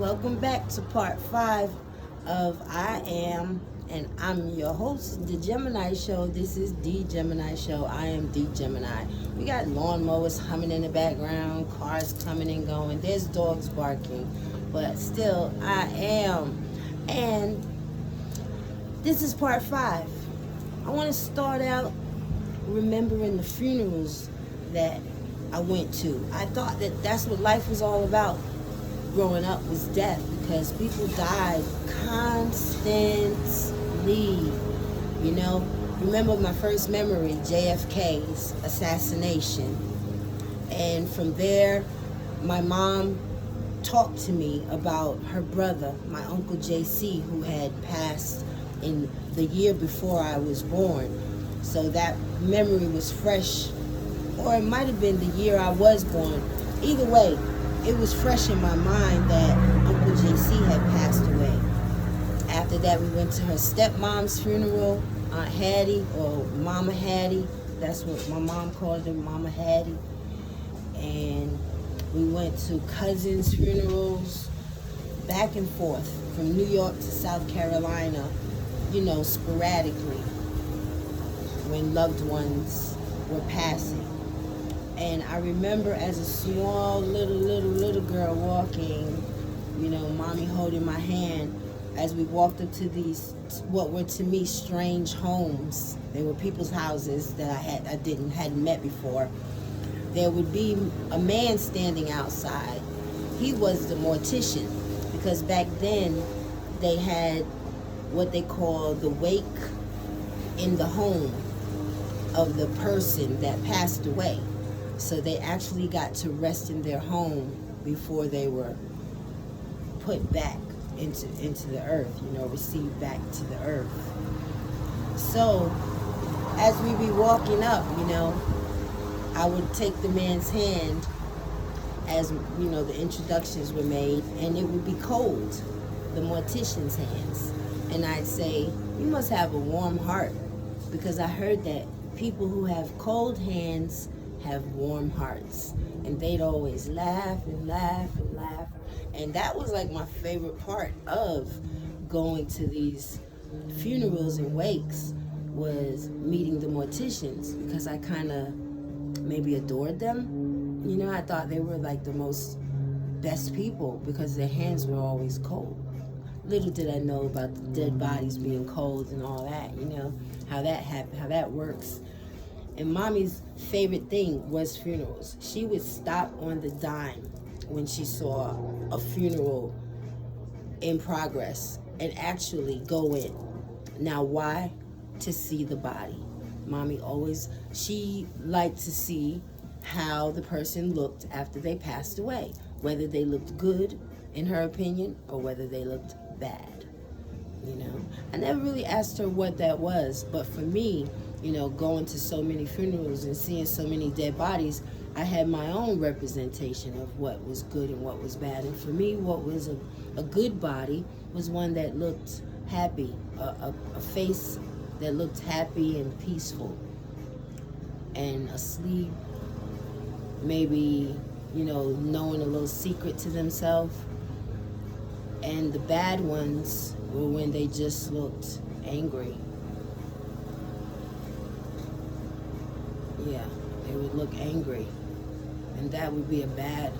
Welcome back to part 5 of I Am, and I'm your host, The Gemini Show. This is The Gemini Show. I am The Gemini. We got lawnmowers humming in the background, cars coming and going, there's dogs barking, but still, I am. And this is part 5. I want to start out remembering the funerals that I went to. I thought that that's what life was all about growing up, was death, because people died constantly. You know, remember my first memory, JFK's assassination. And from there, my mom talked to me about her brother, my Uncle JC, who had passed in the year before I was born. So that memory was fresh, or it might have been the year I was born. Either way, it was fresh in my mind that Uncle JC had passed away. After that, we went to her stepmom's funeral, Aunt Hattie, or Mama Hattie. That's what my mom called her, Mama Hattie. And we went to cousins' funerals, back and forth, from New York to South Carolina, you know, sporadically, when loved ones were passing. And I remember as a small little girl walking, you know, mommy holding my hand as we walked up to these, what were to me strange homes. They were people's houses that I hadn't met before. There would be a man standing outside. He was the mortician, because back then they had what they call the wake in the home of the person that passed away. So they actually got to rest in their home before they were put back into the earth, you know, received back to the earth. So as we be walking up, you know, I would take the man's hand as, you know, the introductions were made, and it would be cold, the mortician's hands. And I'd say, "You must have a warm heart," because I heard that people who have cold hands have warm hearts. And they'd always laugh and laugh and laugh. And that was like my favorite part of going to these funerals and wakes, was meeting the morticians, because I kind of maybe adored them. You know, I thought they were like the most best people, because their hands were always cold. Little did I know about the dead bodies being cold and all that, you know, how that happened, how that works. And mommy's favorite thing was funerals. She would stop on the dime when she saw a funeral in progress and actually go in. Now, why? To see the body. Mommy always, she liked to see how the person looked after they passed away, whether they looked good, in her opinion, or whether they looked bad. You know, I never really asked her what that was, but for me, you know, going to so many funerals and seeing so many dead bodies, I had my own representation of what was good and what was bad. And for me, what was a good body was one that looked happy, a face that looked happy and peaceful and asleep, maybe, you know, knowing a little secret to themselves. And the bad ones were when they just looked angry. Yeah, they would look angry. And that would be a bad,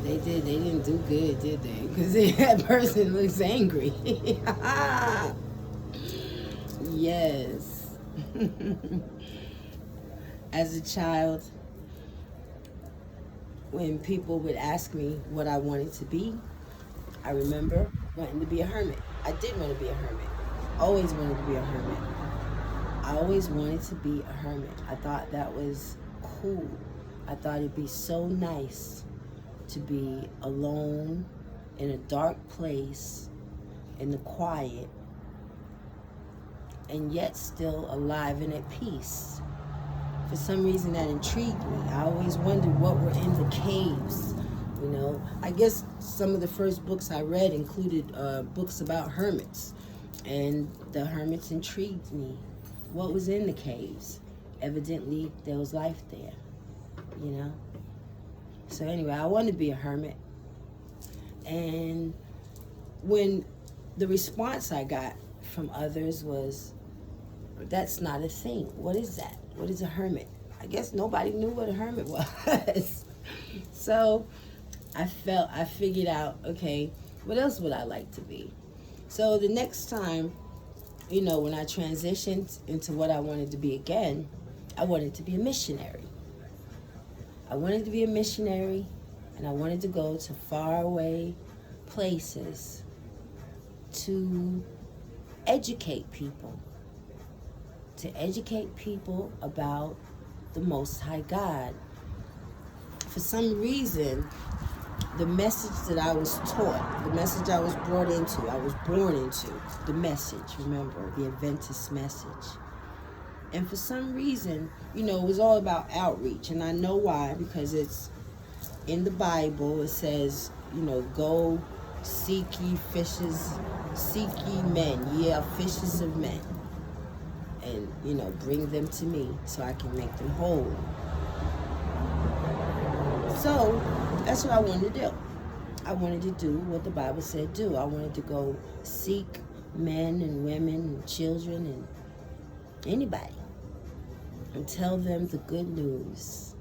they didn't do good, did they? Because that person looks angry. Yes. As a child, when people would ask me what I wanted to be, I remember wanting to be a hermit. I did want to be a hermit. Always wanted to be a hermit. I always wanted to be a hermit. I thought that was cool. I thought it'd be so nice to be alone in a dark place, in the quiet, and yet still alive and at peace. For some reason that intrigued me. I always wondered what were in the caves. You know, I guess some of the first books I read included books about hermits, and the hermits intrigued me. What was in the caves? Evidently, there was life there, you know? So anyway, I wanted to be a hermit. And when the response I got from others was, that's not a thing. What is that? What is a hermit? I guess nobody knew what a hermit was. So I figured out, okay, what else would I like to be? So the next time, when I transitioned into what I wanted to be again, I wanted to be a missionary. I wanted to be a missionary, and I wanted to go to faraway places to educate people about the Most High God. For some reason, the message that I was taught, the message I was brought into, I was born into, the message, remember, the Adventist message. And for some reason, it was all about outreach. And I know why, because it's in the Bible. It says, go seek ye men, ye are fishers of men. And, bring them to me so I can make them whole. So that's what I wanted to do. I wanted to do what the Bible said do. I wanted to go seek men and women and children and anybody and tell them the good news,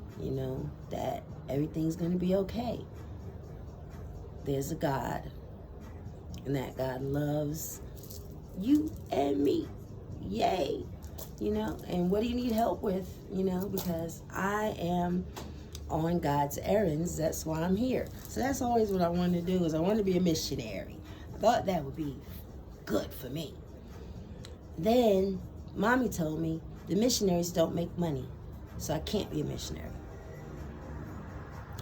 that everything's going to be okay. There's a God, and that God loves you and me. Yay. And what do you need help with? Because I am on God's errands. That's why I'm here. So that's always what I wanted to do, is I wanted to be a missionary. I thought that would be good for me. Then Mommy told me the missionaries don't make money, so I can't be a missionary.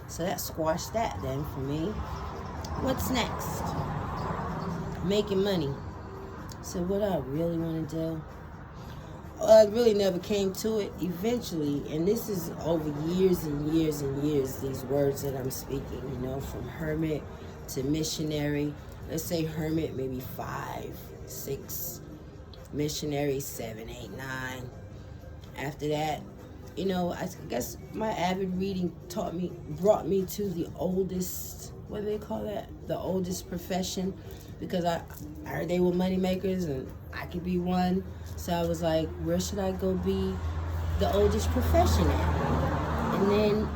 So that squashed that then for me. What's next? Making money. So what I really want to do? I really never came to it. Eventually, and this is over years and years and years, these words that I'm speaking, from hermit to missionary. Let's say hermit, maybe 5, 6, missionary 7, 8, 9. After that, I guess my avid reading brought me to the oldest, what do they call that? The oldest profession, because I heard they were money makers and I could be one. So I was like, where should I go be the oldest profession at? And then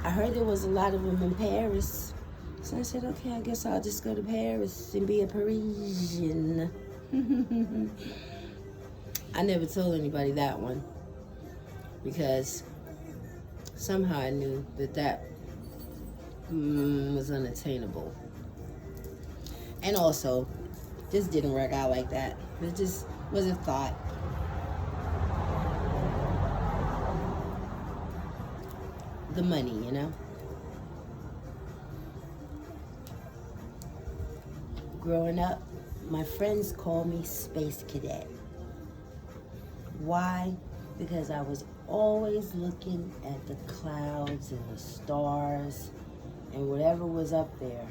I heard there was a lot of them in Paris. So I said, okay, I guess I'll just go to Paris and be a Parisian. I never told anybody that one, because somehow I knew that was unattainable. And also, just didn't work out like that. It just was a thought. The money, Growing up, my friends called me Space Cadet. Why? Because I was always looking at the clouds and the stars and whatever was up there,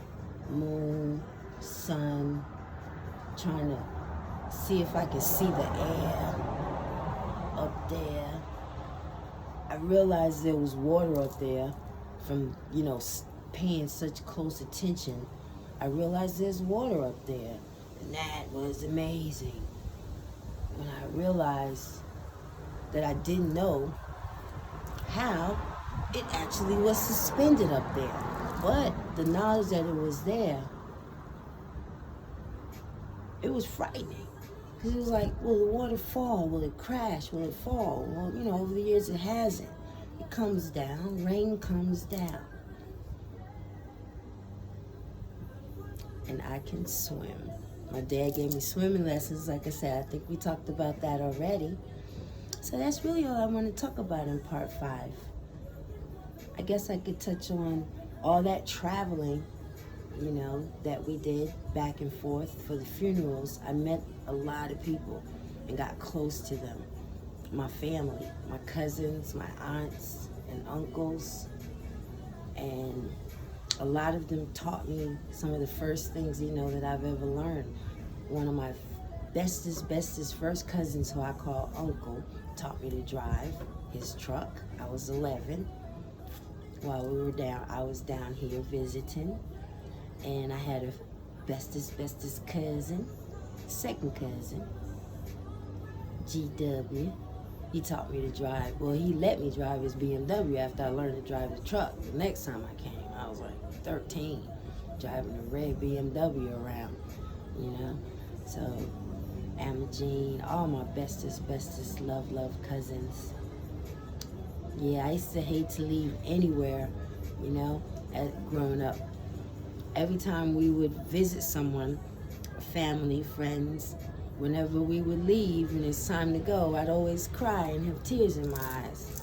moon, sun, trying to see if I could see the air up there. I realized there was water up there from, paying such close attention. I realized there's water up there, and that was amazing. When I realized that I didn't know how it actually was suspended up there, but the knowledge that it was there, it was frightening. Because it was like, will the water fall? Will it crash? Will it fall? Well, over the years it hasn't. It comes down. Rain comes down. And I can swim. My dad gave me swimming lessons. Like I said, I think we talked about that already. So that's really all I want to talk about in part 5. I guess I could touch on all that traveling, that we did back and forth for the funerals. I met a lot of people and got close to them. My family, my cousins, my aunts and uncles. And a lot of them taught me some of the first things, that I've ever learned. One of my bestest first cousins, who I call Uncle, taught me to drive his truck. I was 11 while I was down here visiting. And I had a bestest cousin, second cousin, GW. He taught me to drive. Well, he let me drive his BMW after I learned to drive the truck. The next time I came, I was like 13, driving a red BMW around, you know. So, Amagine, all my bestest love cousins. Yeah, I used to hate to leave anywhere, you know, growing up. Every time we would visit someone, family, friends, whenever we would leave and it's time to go, I'd always cry and have tears in my eyes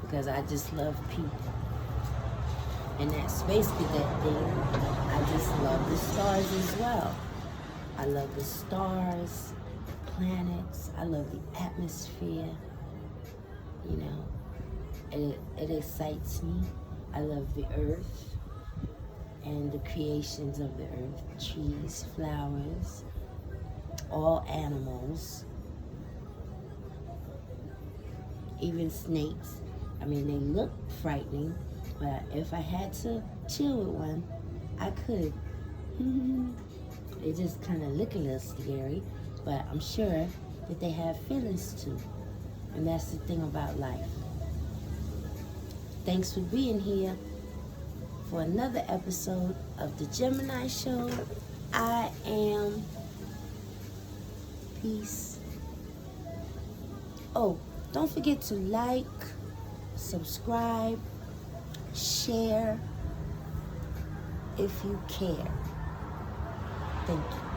because I just love people. And that space cadet thing, I just love the stars as well. I love the stars, planets, I love the atmosphere, you know, it excites me. I love the earth and the creations of the earth, trees, flowers, all animals, even snakes. I mean, they look frightening, but if I had to chill with one, I could. They just kind of look a little scary, but I'm sure that they have feelings too. And that's the thing about life. Thanks for being here for another episode of The Gemini Show. I am Peace. Oh, don't forget to like, subscribe, share if you care. Thank you.